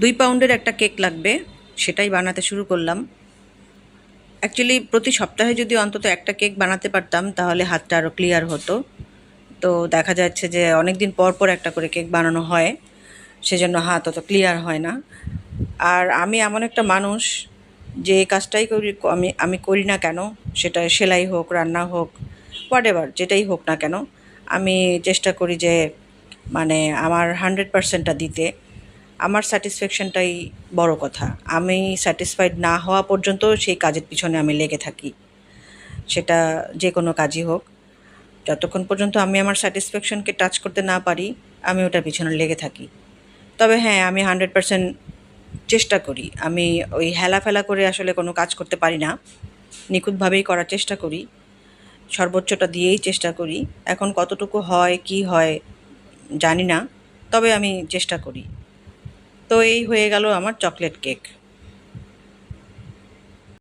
2 পাউন্ডের একটা কেক লাগবে, সেটাই বানাতে শুরু করলাম। অ্যাকচুয়ালি প্রতি সপ্তাহে যদি অন্তত একটা কেক বানাতে পারতাম তাহলে হাতটা আরও ক্লিয়ার হতো। তো দেখা যাচ্ছে যে অনেক দিন পর পর একটা করে কেক বানানো হয়, সেজন্য হাত অত ক্লিয়ার হয় না। আর আমি এমন একটা মানুষ যে কাজটাই করি আমি করি না কেন, সেটা সেলাই হোক, রান্না হোক, হোয়াটএভার যেটাই হোক না কেন, আমি চেষ্টা করি যে মানে আমার 100%টা দিতে। আমার স্যাটিসফ্যাকশনটাই বড় কথা। আমি স্যাটিসফাইড না হওয়া পর্যন্ত সেই কাজের পিছনে আমি লেগে থাকি, সেটা যে কোনো কাজই হোক। যতক্ষণ পর্যন্ত আমি আমার স্যাটিসফ্যাকশনকে টাচ করতে না পারি, আমি ওটার পিছনে লেগে থাকি। তবে হ্যাঁ, আমি 100% চেষ্টা করি। আমি ওই হেলাফেলা করে আসলে কোনো কাজ করতে পারি না। নিখুঁতভাবেই করার চেষ্টা করি, সর্বোচ্চটা দিয়েই চেষ্টা করি। এখন কতটুকু হয় কি হয় জানি না, তবে আমি চেষ্টা করি। তো এই হয়ে গেল আমার চকলেট কেক।